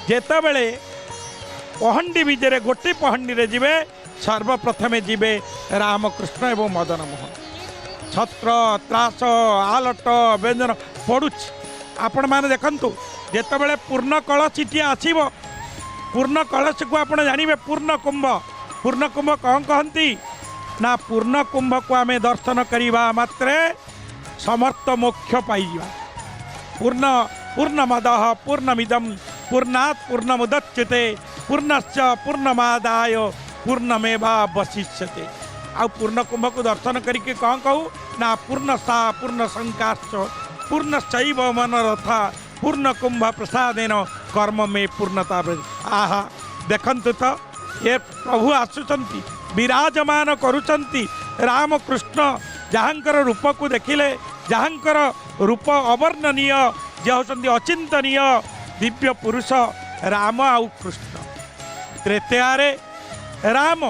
ଯେତେବେଳେ ପହଣ୍ଡି ବିଜେରେ ଗୋଟି ପହଣ୍ଡିରେ ଯିବେ ସର୍ବପ୍ରଥମେ ଯିବେ ରାମକୃଷ୍ଣ ଏବଂ ମଦନ ମୋହନ। ଛତ୍ର ତ୍ରାସ ଆଲଟ ବ୍ୟଞ୍ଜନ ପଡ଼ୁଛି। ଆପଣମାନେ ଦେଖନ୍ତୁ ଯେତେବେଳେ ପୂର୍ଣ୍ଣ କଳସୀଟିଏ ଆସିବ, ପୂର୍ଣ୍ଣ କଳସୀକୁ ଆପଣ ଜାଣିବେ ପୂର୍ଣ୍ଣ କୁମ୍ଭ। ପୂର୍ଣ୍ଣ କୁମ୍ଭ କ'ଣ କହନ୍ତି ନା ପୂର୍ଣ୍ଣ କୁମ୍ଭକୁ ଆମେ ଦର୍ଶନ କରିବା ମାତ୍ରେ ସମର୍ଥ ମୋକ୍ଷ ପାଇଯିବା। ପୂର୍ଣ୍ଣମଦଃ ପୂର୍ଣ୍ଣମିଦଂ ପୂର୍ଣ୍ଣାତ୍ ପୂର୍ଣ୍ଣମୁଦଚ୍ୟତେ ପୂର୍ଣ୍ଣସ୍ୟ ପୂର୍ଣ୍ଣମାଦାୟ ପୂର୍ଣ୍ଣମେବାବଶିଷ୍ୟତେ। ଆଉ ପୂର୍ଣ୍ଣ କୁମ୍ଭକୁ ଦର୍ଶନ କରିକି କ'ଣ କହୁ ନା ପୂର୍ଣ୍ଣସା ପୂର୍ଣ୍ଣ ସଂକାଶ ପୂର୍ଣ୍ଣଶ୍ଚୈବ ମନୋରଥା ପୂର୍ଣ୍ଣ କୁମ୍ଭ ପ୍ରସାଦେନ କର୍ମ ମେ ପୂର୍ଣ୍ଣତା। ଆହା ଦେଖନ୍ତୁ ତ ଏ ପ୍ରଭୁ ଆସୁଛନ୍ତି, ବିରାଜମାନ କରୁଛନ୍ତି ରାମକୃଷ୍ଣ, ଯାହାଙ୍କର ରୂପକୁ ଦେଖିଲେ, ଯାହାଙ୍କର ରୂପ ଅବର୍ଣ୍ଣନୀୟ, ଯେ ହେଉଛନ୍ତି ଅଚିନ୍ତନୀୟ ଦିବ୍ୟ ପୁରୁଷ ରାମ ଆଉ କୃଷ୍ଣ। ତ୍ରେତୟାରେ ରାମ,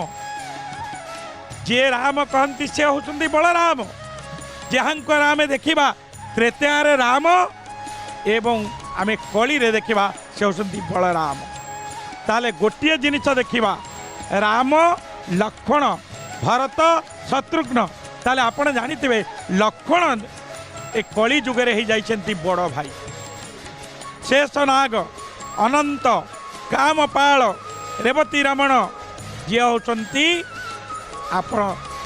ଯିଏ ରାମ କହନ୍ତି ସେ ହେଉଛନ୍ତି ବଳରାମ, ଯାହାଙ୍କର ଆମେ ଦେଖିବା ତ୍ରେତୟାରେ ରାମ ଏବଂ ଆମେ କଳିରେ ଦେଖିବା ସେ ହେଉଛନ୍ତି ବଳରାମ। ତାହେଲେ ଗୋଟିଏ ଜିନିଷ ଦେଖିବା ରାମ ଲକ୍ଷ୍ମଣ ଭରତ ଶତ୍ରୁଘ୍ନ। ତାହେଲେ ଆପଣ ଜାଣିଥିବେ ଲକ୍ଷ୍ମଣ ଏ କଳି ଯୁଗରେ ହେଇଯାଇଛନ୍ତି ବଡ଼ ଭାଇ। ଶେଷନାଗ ଅନନ୍ତ କାମପାଳ ରେବତୀ ରମଣ ଯିଏ ହେଉଛନ୍ତି ଆପଣ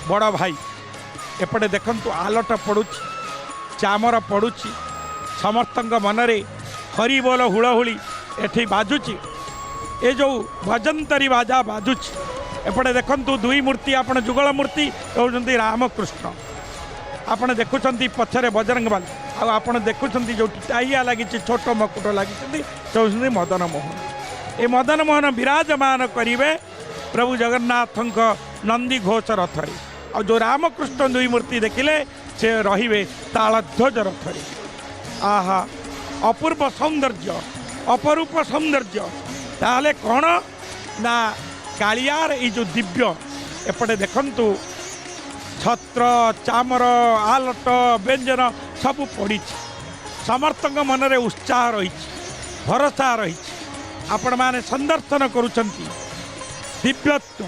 ବଡ଼ ଭାଇ। ଏପଟେ ଦେଖନ୍ତୁ ଆଲଟ ପଡ଼ୁଛି, ଚାମର ପଡ଼ୁଛି, ସମସ୍ତଙ୍କ ମନରେ ହରିବୋଲ ହୁଳହୁଳି ଏଠି ବାଜୁଛି, ଏ ଯେଉଁ ଭଜନ୍ତରୀ ବାଜା ବାଜୁଛି। ଏପଟେ ଦେଖନ୍ତୁ ଦୁଇ ମୂର୍ତ୍ତି ଆପଣ ଯୁଗଳ ମୂର୍ତ୍ତି ହେଉଛନ୍ତି ରାମକୃଷ୍ଣ। ଆପଣ ଦେଖୁଛନ୍ତି ପଛରେ ବଜରଙ୍ଗବାଲି, ଆଉ ଆପଣ ଦେଖୁଛନ୍ତି ଯେଉଁଠି ଟାହିଆ ଲାଗିଛି ଛୋଟ ମକୁଟ ଲାଗିଛନ୍ତି ସେ ହେଉଛନ୍ତି ମଦନ ମୋହନ। ଏ ମଦନ ମୋହନ ବିରାଜମାନ କରିବେ ପ୍ରଭୁ ଜଗନ୍ନାଥଙ୍କ ନନ୍ଦୀ ଘୋଷ ରଥରେ। ଆଉ ଯେଉଁ ରାମକୃଷ୍ଣ ଦୁଇ ମୂର୍ତ୍ତି ଦେଖିଲେ ସେ ରହିବେ ତାଳଧ୍ୱଜ ରଥରେ। ଆହା ଅପୂର୍ବ ସୌନ୍ଦର୍ଯ୍ୟ, ଅପରୂପ ସୌନ୍ଦର୍ଯ୍ୟ। ତାହେଲେ କ'ଣ ନା କାଳିଆର ଏଇ ଯେଉଁ ଦିବ୍ୟ, ଏପଟେ ଦେଖନ୍ତୁ ଛତ୍ର ଚାମର ଆଲଟ ବ୍ୟଞ୍ଜନ ସବୁ ପଡ଼ିଛି। ସମସ୍ତଙ୍କ ମନରେ ଉତ୍ସାହ ରହିଛି, ଭରସା ରହିଛି। ଆପଣମାନେ ସନ୍ଦର୍ଶନ କରୁଛନ୍ତି ଦିବ୍ୟତ୍ୱ,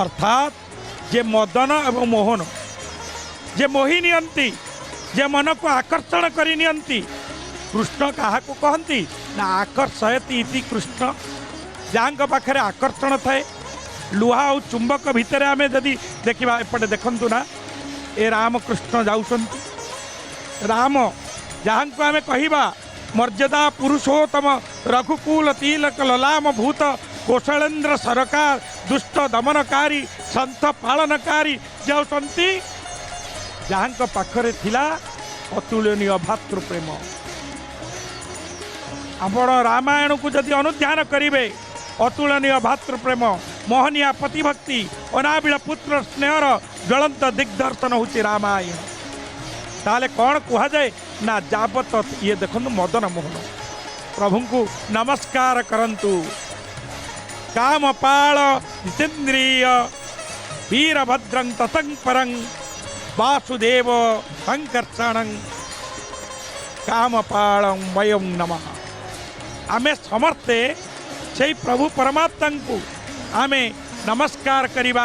ଅର୍ଥାତ୍ ଯେ ମଦନ ଏବଂ ମୋହନ, ଯେ ମୋହି ନିଅନ୍ତି, ଯେ ମନକୁ ଆକର୍ଷଣ କରି ନିଅନ୍ତି। କୃଷ୍ଣ କାହାକୁ କହନ୍ତି ନା ଆକର୍ଷୟତି ଇତି କୃଷ୍ଣ। ଯାହାଙ୍କ ପାଖରେ ଆକର୍ଷଣ ଥାଏ, ଲୁହା ଆଉ ଚୁମ୍ବକ ଭିତରେ ଆମେ ଯଦି ଦେଖିବା, ଏପଟେ ଦେଖନ୍ତୁ ନା ଏ ରାମକୃଷ୍ଣ ଯାଉଛନ୍ତି। ରାମ ଯାହାଙ୍କୁ ଆମେ କହିବା ମର୍ଯ୍ୟାଦା ପୁରୁଷୋତ୍ତମ ରଘୁକୁଲ ତିଲକ ଲଲାମ ଭୂତ କୌଶଳେନ୍ଦ୍ର ସରକାର ଦୁଷ୍ଟ ଦମନକାରୀ ସନ୍ଥ ପାଳନକାରୀ, ଯାଉଛନ୍ତି ଯାହାଙ୍କ ପାଖରେ ଥିଲା ଅତୁଳନୀୟ ଭାତୃପ୍ରେମ। ଆପଣ ରାମାୟଣକୁ ଯଦି ଅନୁଧ୍ୟାନ କରିବେ, ଅତୁଳନୀୟ ଭାତୃପ୍ରେମ, ମୋହନିଆ ପ୍ରତିଭକ୍ତି, ଅନାବିଳ ପୁତ୍ର ସ୍ନେହର ଜ୍ୱଳନ୍ତ ଦିଗ୍ଦର୍ଶନ ହେଉଛି ରାମାୟଣ। ତାହେଲେ କ'ଣ କୁହାଯାଏ ନା ଯାବତ ଇଏ ଦେଖନ୍ତୁ ମଦନ ମୋହନ ପ୍ରଭୁଙ୍କୁ ନମସ୍କାର କରନ୍ତୁ। କାମପାଳ ଜିତେନ୍ଦ୍ରିୟ ବୀରଭଦ୍ରଂ ତତଂ ପରଂ ବାସୁଦେବ ସଂକର୍ଷଣଂ କାମପାଳଂ ବୟଂ ନମଃ। ଆମେ ସମସ୍ତେ ସେଇ ପ୍ରଭୁ ପରମାତ୍ମାଙ୍କୁ ଆମେ ନମସ୍କାର କରିବା।